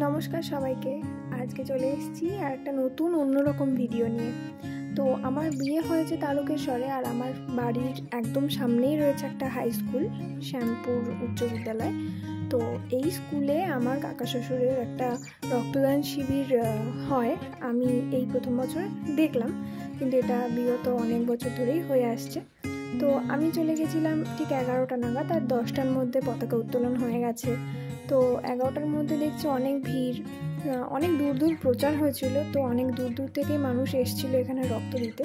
নমস্কার সবাইকে। আজকে চলে এসেছি আর একটা নতুন অন্যরকম ভিডিও নিয়ে। তো আমার বিয়ে হয়েছে তারকেশ্বরে, আর আমার বাড়ির একদম সামনেই রয়েছে একটা হাই স্কুল, শ্যামপুর উচ্চ বিদ্যালয়। তো এই স্কুলে আমার কাকা শ্বশুরের একটা রক্তদান শিবির হয়। আমি এই প্রথম বছর দেখলাম, কিন্তু এটা বিগত অনেক বছর ধরেই হয়ে আসছে। তো আমি চলে গেছিলাম ঠিক 11টা নাগাদ, আর 10টার মধ্যে পতাকা উত্তোলন হয়ে গেছে। তো 11টার মধ্যে দেখছি অনেক ভিড়, অনেক দূর দূর প্রচার হয়েছিল, তো অনেক দূর দূর থেকে মানুষ এসেছিল এখানে রক্ত দিতে।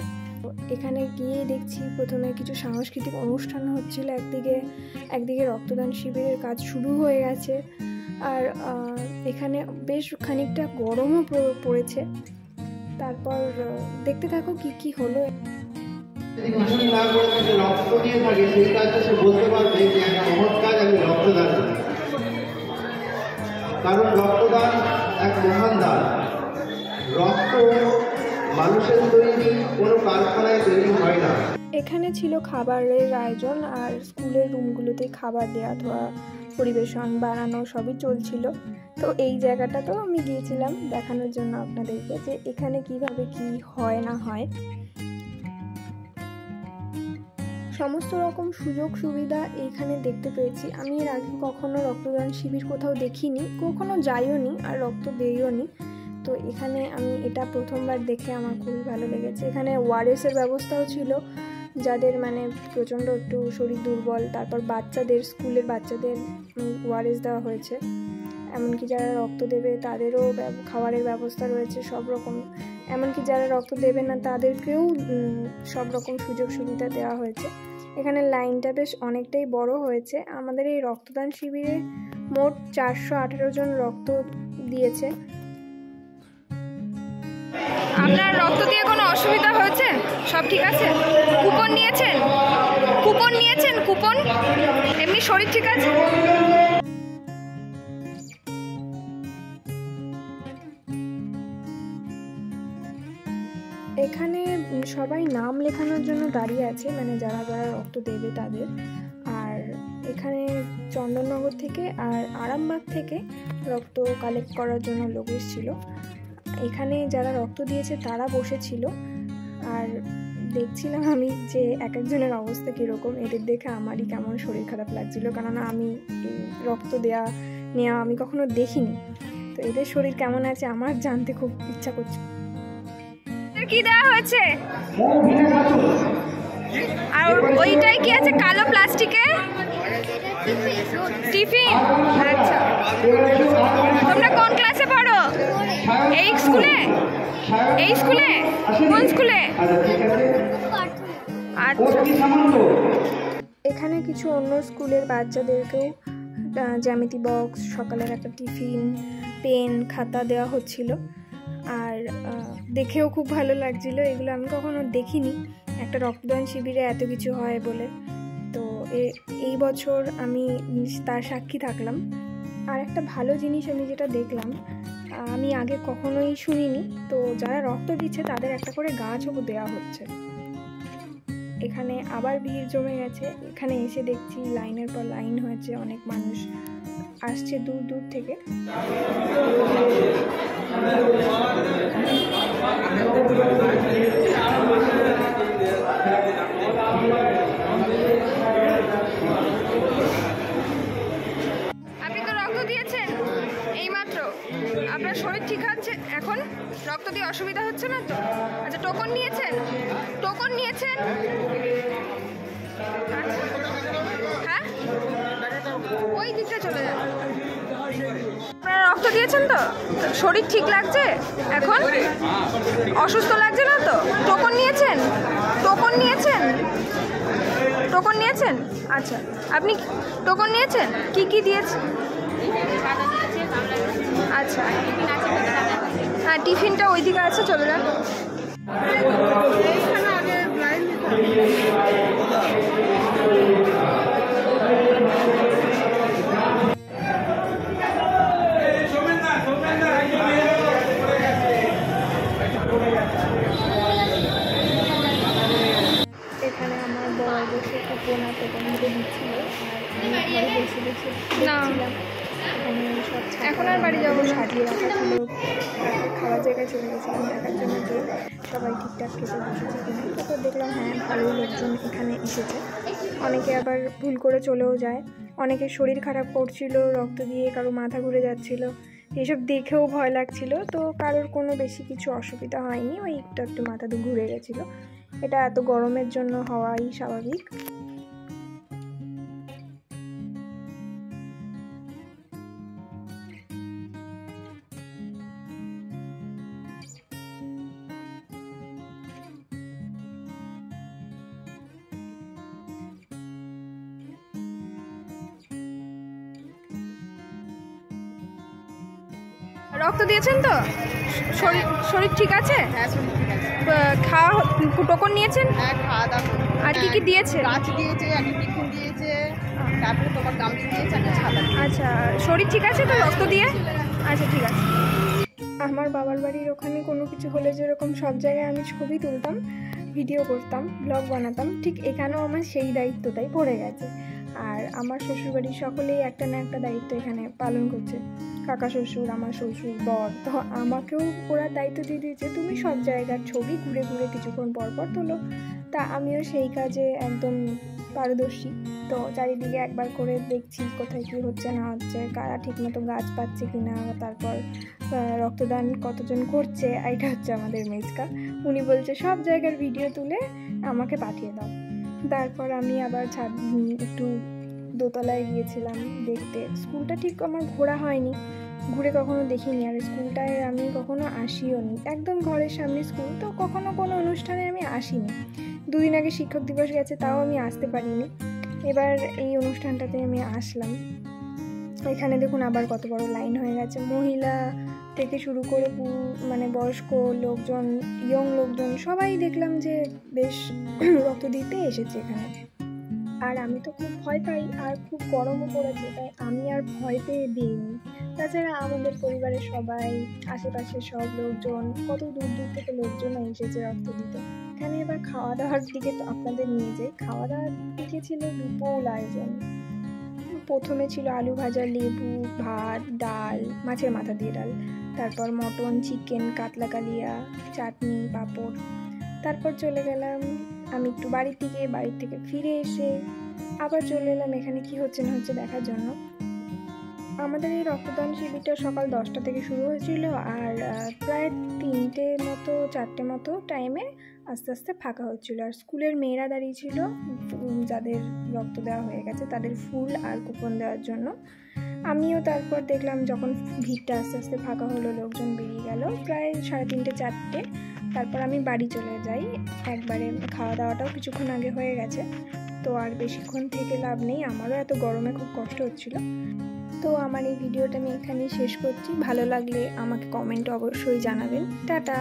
এখানে গিয়ে দেখছি প্রথমে কিছু সাংস্কৃতিক অনুষ্ঠান হচ্ছিল, একদিকে রক্তদান শিবিরের কাজ শুরু হয়ে গেছে, আর এখানে বেশ খানিকটা গরমও পড়েছে। তারপর দেখতে থাকো কি কি হলো। রক্ত দিয়ে থাকে সেই কাজটা সে বলতে পারবে যে একটা মহৎ কাজ, আমি রক্তদান করি। কারণ রক্তদান এক মহান দান। রক্ত মানুষের তৈরি, কোনো কারখানায় তৈরি হয় না। এখানে ছিল খাবারের আয়োজন, আর স্কুলের রুমগুলোতে খাবার দেওয়া ধোয়া পরিবেশন বানানো সবই চলছিল। তো এই জায়গাটাতেও আমি গিয়েছিলাম দেখানোর জন্য আপনাদেরকে যে এখানে কিভাবে কি হয় না হয়। সমস্ত রকম সুযোগ সুবিধা এইখানে দেখতে পেয়েছি। আমি এর আগে কখনো রক্তদান শিবির কোথাও দেখিনি, কখনো যাইও নি আর রক্ত দিইও নি। তো এখানে আমি এটা প্রথমবার দেখে আমার খুবই ভালো লেগেছে। এখানে ওআরএসের ব্যবস্থাও ছিল, যাদের মানে প্রচণ্ড একটু শরীর দুর্বল, তারপর স্কুলের বাচ্চাদের ওআরএস দেওয়া হয়েছে। এমনকি যারা রক্ত দেবে তাদেরও খাবারের ব্যবস্থা রয়েছে সব রকম। এমনকি যারা রক্ত দেবে না তাদেরকেও সব রকম সুযোগ সুবিধা দেওয়া হয়েছে। এখানে লাইনটা বেশ অনেকটাই বড় হয়েছে। আমাদের এই রক্তদান শিবিরে মোট 418 জন রক্ত দিয়েছে। আপনার রক্ত দিয়ে কোনো অসুবিধা হয়েছে? সব ঠিক আছে? কুপন নিয়েছেন? কুপন এমনি শরীর ঠিক আছে? এখানে সবাই নাম লেখানোর জন্য দাঁড়িয়ে আছে, মানে যারা যারা রক্ত দেবে তাদের। আর এখানে চন্দননগর থেকে আর আরামবাগ থেকে রক্ত কালেক্ট করার জন্য লোক এসেছিল। এখানে যারা রক্ত দিয়েছে তারা বসেছিল, আর দেখছিলাম আমি যে এক একজনের অবস্থা কীরকম। এদের দেখে আমারই কেমন শরীর খারাপ লাগছিল, কেননা আমি রক্ত নেওয়া আমি কখনো দেখিনি। তো এদের শরীর কেমন আছে আমার জানতে খুব ইচ্ছা করছে। কি দেওয়া হয়েছে? আর ওইটাই কি আছে কালো প্লাস্টিকে? টিফিন। আচ্ছা, তোমরা কোন ক্লাসে পড়ো? এই স্কুলে? কোন স্কুলে? আচ্ছা। এখানে কিছু অন্য স্কুলের বাচ্চাদেরকেও জ্যামিতি বক্স, সকালের একটা টিফিন, পেন, খাতা দেওয়া হচ্ছিল। আর দেখেও খুব ভালো লাগছিল। এগুলো আমি কখনো দেখিনি একটা রক্তদান শিবিরে এত কিছু হয় বলে। তো এই বছর আমি তার সাক্ষী থাকলাম। আর একটা ভালো জিনিস আমি যেটা দেখলাম, আমি আগে কখনোই শুনিনি, তো যারা রক্ত দিচ্ছে তাদের একটা করে গাছও দেওয়া হচ্ছে। এখানে আবার ভিড় জমে গেছে। এখানে এসে দেখছি লাইনের পর লাইন হয়েছে, অনেক মানুষ আসছে দূর দূর থেকে। আপনি তো রক্ত দিয়েছেন এইমাত্র, আপনার শরীর ঠিক আছে এখন? রক্ত দিয়ে অসুবিধা হচ্ছে না তো? আচ্ছা, টোকন নিয়েছেন? আচ্ছা, হ্যাঁ, ওই দিকটা চলে যান। আপনারা রক্ত দিয়েছেন তো? শরীর ঠিক লাগছে এখন? অসুস্থ লাগছে না তো? টোকন নিয়েছেন? আচ্ছা, আপনি টোকন নিয়েছেন? কি দিয়েছেন? আচ্ছা, হ্যাঁ, টিফিনটা ওইদিকে আছে, চলে যান। এখানে আমার বর বসে কুপন দিচ্ছিল, আর আমি ঘরে বসে দেখছিলাম। এখানে সব এখন আর বাড়ি যাবো, সাজিয়ে রাখা ছিল, খাওয়ার জায়গায় চলে গেছিলাম দেখার জন্য যে সবাই ঠিকঠাক খেতে বসেছে কিনা। তারপর দেখলাম হ্যাঁ ভালোই লোকজন এখানে এসেছে। অনেকে আবার ভুল করে চলেও যায়, অনেকের শরীর খারাপ করছিল রক্ত দিয়ে, কারো মাথা ঘুরে যাচ্ছিল, এসব দেখেও ভয় লাগছিল। তো কারোর কোনো বেশি কিছু অসুবিধা হয়নি, ওই একটু মাথা ঘুরে গেছিলো। এটা এত গরমের জন্য হওয়াই স্বাভাবিক। রক্ত দিয়েছেন তো? শরীর ঠিক আছে? হ্যাঁ, শরীর ঠিক আছে। খাওয়া টোকন নিয়েছেন? হ্যাঁ, খাওয়া দাওয়া। আর কি দিয়েছে? গাছ দিয়েছে, একটা টিফিন দিয়েছে, তারপরে তোমার গামলি দিয়েছে, একটা ছাতা দিয়েছে। আচ্ছা, শরীর ঠিক আছে তো রক্ত দিয়ে? আচ্ছা ঠিক আছে। আমার বাবার বাড়ির ওখানে কোনো কিছু হলে যেরকম সব জায়গায় আমি ছবি তুলতাম, ভিডিও করতাম, ব্লগ বানাতাম, ঠিক এখানেও আমার সেই দায়িত্বটাই পড়ে গেছে। আর আমার শ্বশুরবাড়ির সকলেই একটা না একটা দায়িত্ব এখানে পালন করছে, কাকা শ্বশুর, আমার শ্বশুর, বর। তো আমাকেও ওরা দায়িত্ব দিয়ে দিয়েছে তুমি সব জায়গার ছবি ঘুরে ঘুরে কিছুক্ষণ পর পর তোলো। তা আমিও সেই কাজে একদম পারদর্শী। তো চারিদিকে একবার করে দেখছি কোথায় কী হচ্ছে না হচ্ছে, কারা ঠিকমতো গাছ পাচ্ছে কি না, তারপর রক্তদান কতজন করছে। এটা হচ্ছে আমাদের মেজকা, উনি বলছে সব জায়গার ভিডিও তুলে আমাকে পাঠিয়ে দাও। তারপর আমি আবার একটু দোতলায় গিয়েছিলাম দেখতে। স্কুলটা ঠিক আমার ঘোরা হয়নি, ঘুরে কখনো দেখিনি, আর স্কুলটায় আমি কখনো আসিও নি, একদম ঘরের সামনে স্কুল, তো কখনো কোনো অনুষ্ঠানে আমি আসিনি। দুদিন আগে শিক্ষক দিবস গেছে, তাও আমি আসতে পারিনি। এবার এই অনুষ্ঠানটাতে আমি আসলাম। এখানে দেখুন আবার কত বড় লাইন হয়ে গেছে, মহিলা থেকে শুরু করে মানে বয়স্ক লোকজন, ইয়ং লোকজন সবাই দেখলাম যে বেশ রক্ত দিতে এসেছে এখানে। আর আমি তো খুব ভয় পাই, আর খুব গরমও পড়েছে, তাই আমি আর ভয় পেয়ে দিইনি। তাছাড়া আমাদের পরিবারের সবাই, আশেপাশের সব লোকজন, কত দূর দূর থেকে লোকজন এসেছে রক্ত দিতে। এখানে এবার খাওয়া দাওয়ার দিকে তো আপনাদের নিয়ে যাই। খাওয়া দাওয়ার দিকে ছিল বিপুল আয়োজন। প্রথমে ছিল আলু ভাজা, লেবু, ভাত, ডাল, মাছের মাথা দিয়ে ডাল, তারপর মটন, চিকেন, কাতলা কালিয়া, চাটনি, পাঁপড়। তারপর চলে গেলাম আমি একটু বাড়ির থেকে ফিরে এসে আবার চলে এলাম এখানে কি হচ্ছে না হচ্ছে দেখার জন্য। আমাদের এই রক্তদান শিবিরটা সকাল 10টা থেকে শুরু হয়েছিল, আর প্রায় 3টে মতো 4টে মতো টাইমে আস্তে আস্তে ফাঁকা হচ্ছিল। আর স্কুলের মেয়েরা দাঁড়িয়েছিল যাদের রক্ত দেওয়া হয়ে গেছে তাদের ফুল আর কুপন দেওয়ার জন্য। আমিও তারপর দেখলাম যখন ভিড়টা আস্তে আস্তে ফাঁকা হলো, লোকজন বেরিয়ে গেল প্রায় 3:30 4টে। তারপর আমি বাড়ি চলে যাই একবারে, খাওয়া দাওয়াটাও কিছুক্ষণ আগে হয়ে গেছে, তো আর বেশিক্ষণ থেকে লাভ নেই, আমারও এত গরমে খুব কষ্ট হচ্ছিল। তো আমার এই ভিডিওটা আমি এখানেই শেষ করছি। ভালো লাগলে আমাকে কমেন্টে অবশ্যই জানাবেন। টাটা।